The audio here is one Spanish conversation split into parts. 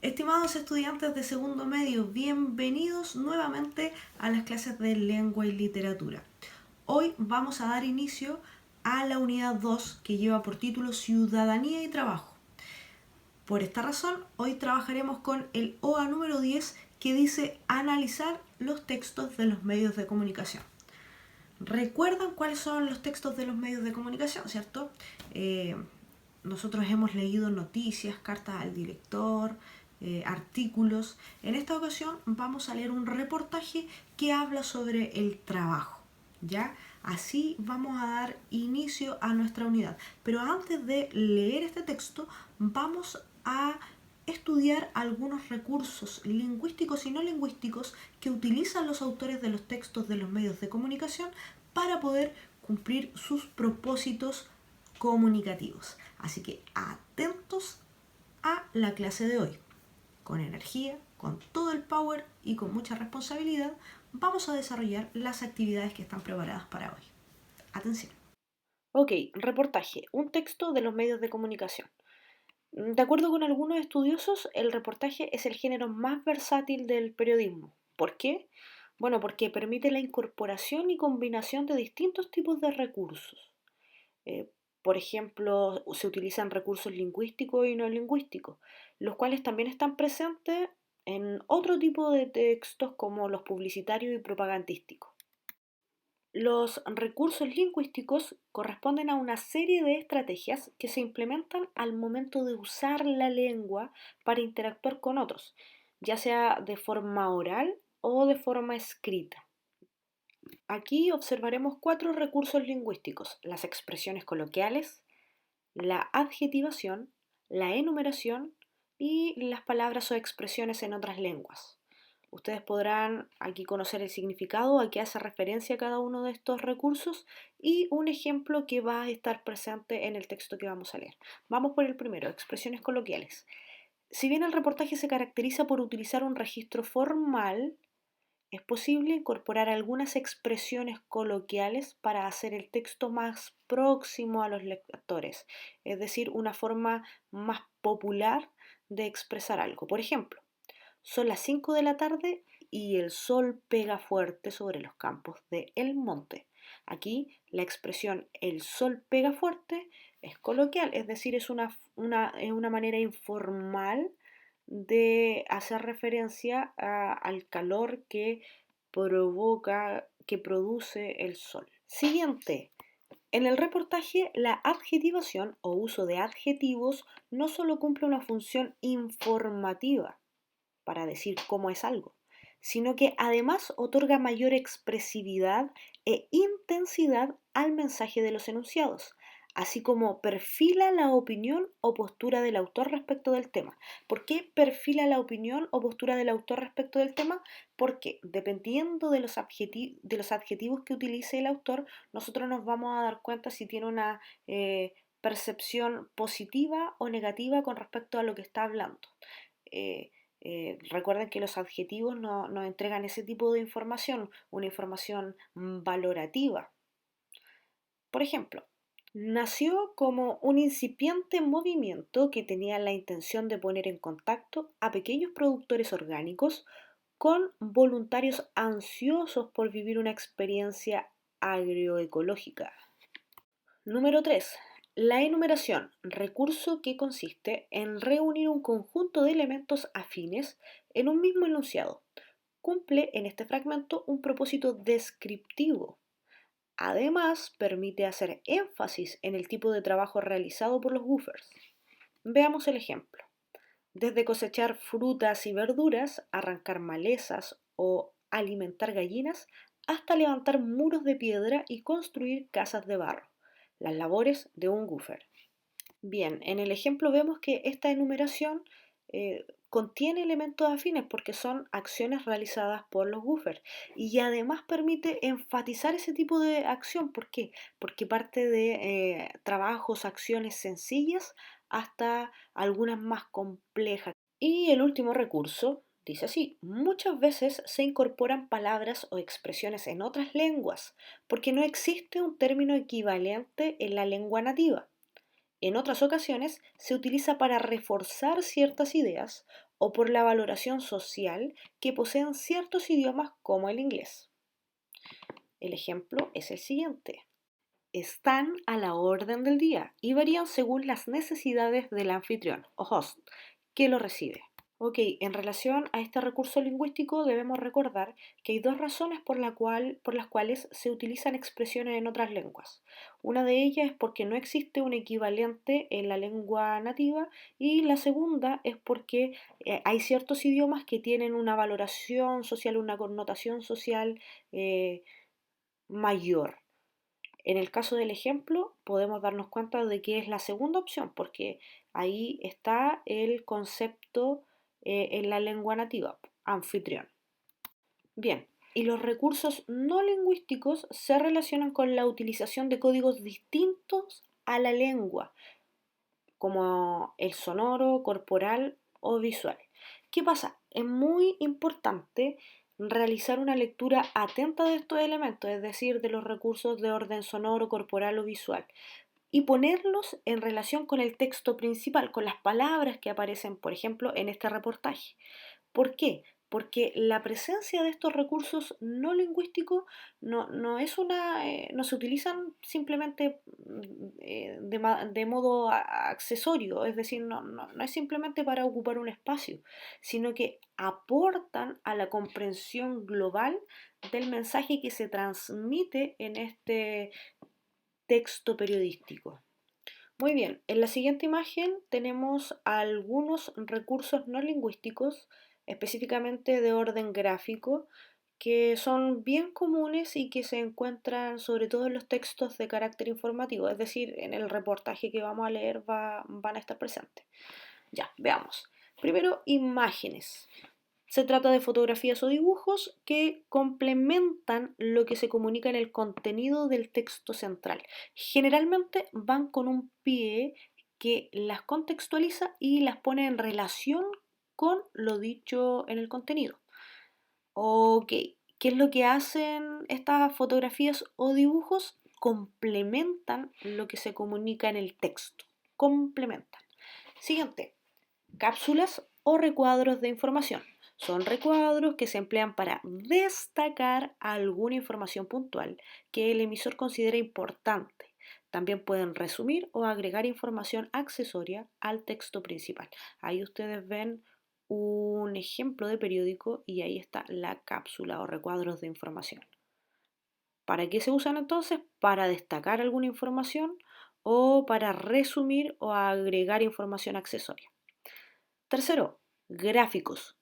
Estimados estudiantes de segundo medio, bienvenidos nuevamente a las clases de lengua y literatura. Hoy vamos a dar inicio a la unidad 2 que lleva por título Ciudadanía y Trabajo. Por esta razón, hoy trabajaremos con el OA número 10 que dice analizar los textos de los medios de comunicación. ¿Recuerdan cuáles son los textos de los medios de comunicación, cierto? Nosotros hemos leído noticias, cartas al director, artículos. En esta ocasión vamos a leer un reportaje que habla sobre el trabajo, ¿ya? Así vamos a dar inicio a nuestra unidad. Pero antes de leer este texto, vamos a estudiar algunos recursos lingüísticos y no lingüísticos que utilizan los autores de los textos de los medios de comunicación para poder cumplir sus propósitos comunicativos. Así que atentos a la clase de hoy. Con energía, con todo el power y con mucha responsabilidad, vamos a desarrollar las actividades que están preparadas para hoy. Atención. Ok, reportaje, un texto de los medios de comunicación. De acuerdo con algunos estudiosos, el reportaje es el género más versátil del periodismo. ¿Por qué? Bueno, porque permite la incorporación y combinación de distintos tipos de recursos. Eh, por ejemplo, se utilizan recursos lingüísticos y no lingüísticos, los cuales también están presentes en otro tipo de textos como los publicitarios y propagandísticos. Los recursos lingüísticos corresponden a una serie de estrategias que se implementan al momento de usar la lengua para interactuar con otros, ya sea de forma oral o de forma escrita. Aquí observaremos 4 recursos lingüísticos: las expresiones coloquiales, la adjetivación, la enumeración y las palabras o expresiones en otras lenguas. Ustedes podrán aquí conocer el significado, a qué hace referencia cada uno de estos recursos y un ejemplo que va a estar presente en el texto que vamos a leer. Vamos por el primero, expresiones coloquiales. Si bien el reportaje se caracteriza por utilizar un registro formal, es posible incorporar algunas expresiones coloquiales para hacer el texto más próximo a los lectores, es decir, una forma más popular de expresar algo. Por ejemplo, son las 5 de la tarde y el sol pega fuerte sobre los campos de El Monte. Aquí la expresión el sol pega fuerte es coloquial, es decir, es una manera informal de hacer referencia al calor que que produce el sol. Siguiente. En el reportaje, la adjetivación o uso de adjetivos no solo cumple una función informativa para decir cómo es algo, sino que además otorga mayor expresividad e intensidad al mensaje de los enunciados, así como perfila la opinión o postura del autor respecto del tema. ¿Por qué perfila la opinión o postura del autor respecto del tema? Porque dependiendo de los adjetivos que utilice el autor, nosotros nos vamos a dar cuenta si tiene una percepción positiva o negativa con respecto a lo que está hablando. Eh, Recuerden que los adjetivos nos entregan ese tipo de información, una información valorativa. Por ejemplo, nació como un incipiente movimiento que tenía la intención de poner en contacto a pequeños productores orgánicos con voluntarios ansiosos por vivir una experiencia agroecológica. Número 3. La enumeración, recurso que consiste en reunir un conjunto de elementos afines en un mismo enunciado. Cumple en este fragmento un propósito descriptivo. Además, permite hacer énfasis en el tipo de trabajo realizado por los woofers. Veamos el ejemplo. Desde cosechar frutas y verduras, arrancar malezas o alimentar gallinas, hasta levantar muros de piedra y construir casas de barro. Las labores de un woofer. Bien, en el ejemplo vemos que esta enumeración contiene elementos afines porque son acciones realizadas por los woofers y además permite enfatizar ese tipo de acción. ¿Por qué? Porque parte de trabajos, acciones sencillas hasta algunas más complejas. Y el último recurso dice así: muchas veces se incorporan palabras o expresiones en otras lenguas porque no existe un término equivalente en la lengua nativa. En otras ocasiones se utiliza para reforzar ciertas ideas o por la valoración social que poseen ciertos idiomas como el inglés. El ejemplo es el siguiente. Están a la orden del día y varían según las necesidades del anfitrión o host que lo recibe. Ok, en relación a este recurso lingüístico debemos recordar que hay dos razones por las cuales se utilizan expresiones en otras lenguas. Una de ellas es porque no existe un equivalente en la lengua nativa y la segunda es porque hay ciertos idiomas que tienen una valoración social, una connotación social mayor. En el caso del ejemplo, podemos darnos cuenta de que es la segunda opción, porque ahí está el concepto en la lengua nativa, anfitrión. Bien, y los recursos no lingüísticos se relacionan con la utilización de códigos distintos a la lengua, como el sonoro, corporal o visual. ¿Qué pasa? Es muy importante realizar una lectura atenta de estos elementos, es decir, de los recursos de orden sonoro, corporal o visual, y ponerlos en relación con el texto principal, con las palabras que aparecen, por ejemplo, en este reportaje. ¿Por qué? Porque la presencia de estos recursos no lingüísticos no se utilizan simplemente de modo accesorio, es decir, no es simplemente para ocupar un espacio, sino que aportan a la comprensión global del mensaje que se transmite en este texto periodístico. Muy bien, en la siguiente imagen tenemos algunos recursos no lingüísticos, específicamente de orden gráfico, que son bien comunes y que se encuentran sobre todo en los textos de carácter informativo, es decir, en el reportaje que vamos a leer van a estar presentes. Ya, veamos. Primero, imágenes. Se trata de fotografías o dibujos que complementan lo que se comunica en el contenido del texto central. Generalmente van con un pie que las contextualiza y las pone en relación con lo dicho en el contenido. Ok, ¿qué es lo que hacen estas fotografías o dibujos? Complementan lo que se comunica en el texto. Complementan. Siguiente, cápsulas o recuadros de información. Son recuadros que se emplean para destacar alguna información puntual que el emisor considera importante. También pueden resumir o agregar información accesoria al texto principal. Ahí ustedes ven un ejemplo de periódico y ahí está la cápsula o recuadros de información. ¿Para qué se usan entonces? Para destacar alguna información o para resumir o agregar información accesoria. Tercero, gráficos.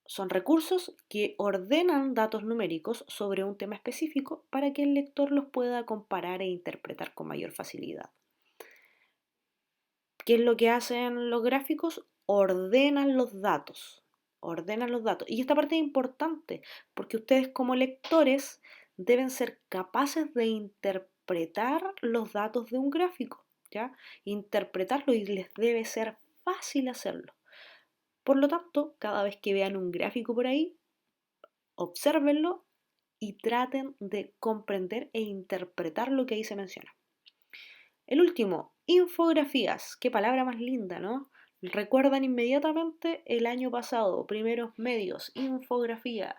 Son recursos que ordenan datos numéricos sobre un tema específico para que el lector los pueda comparar e interpretar con mayor facilidad. ¿Qué es lo que hacen los gráficos? Ordenan los datos. Ordenan los datos. Y esta parte es importante porque ustedes como lectores deben ser capaces de interpretar los datos de un gráfico, ¿ya? Interpretarlo y les debe ser fácil hacerlo. Por lo tanto, cada vez que vean un gráfico por ahí, obsérvenlo y traten de comprender e interpretar lo que ahí se menciona. El último, infografías. Qué palabra más linda, ¿no? Recuerdan inmediatamente el año pasado, primeros medios, infografía.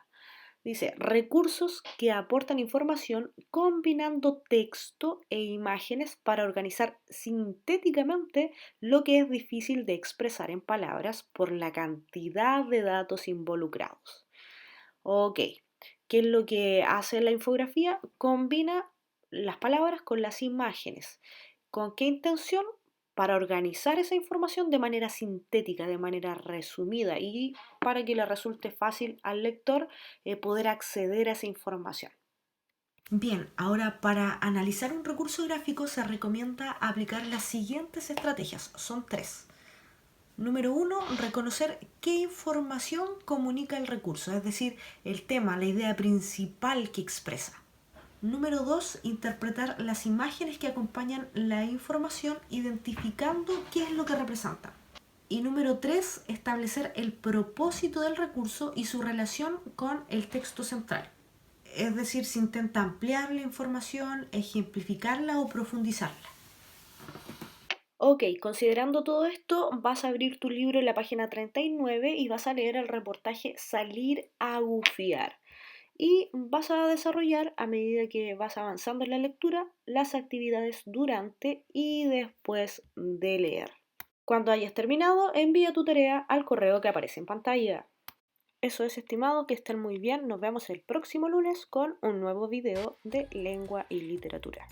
Dice, recursos que aportan información combinando texto e imágenes para organizar sintéticamente lo que es difícil de expresar en palabras por la cantidad de datos involucrados. Ok, ¿qué es lo que hace la infografía? Combina las palabras con las imágenes. ¿Con qué intención? Para organizar esa información de manera sintética, de manera resumida y para que le resulte fácil al lector poder acceder a esa información. Bien, ahora para analizar un recurso gráfico se recomienda aplicar las siguientes estrategias. Son tres. Número 1, reconocer qué información comunica el recurso, es decir, el tema, la idea principal que expresa. Número 2, interpretar las imágenes que acompañan la información identificando qué es lo que representan. Y número 3, establecer el propósito del recurso y su relación con el texto central. Es decir, se intenta ampliar la información, ejemplificarla o profundizarla. Ok, considerando todo esto, vas a abrir tu libro en la página 39 y vas a leer el reportaje Salir a bucear. Y vas a desarrollar, a medida que vas avanzando en la lectura, las actividades durante y después de leer. Cuando hayas terminado, envía tu tarea al correo que aparece en pantalla. Eso es, estimado, que estén muy bien. Nos vemos el próximo lunes con un nuevo video de lengua y literatura.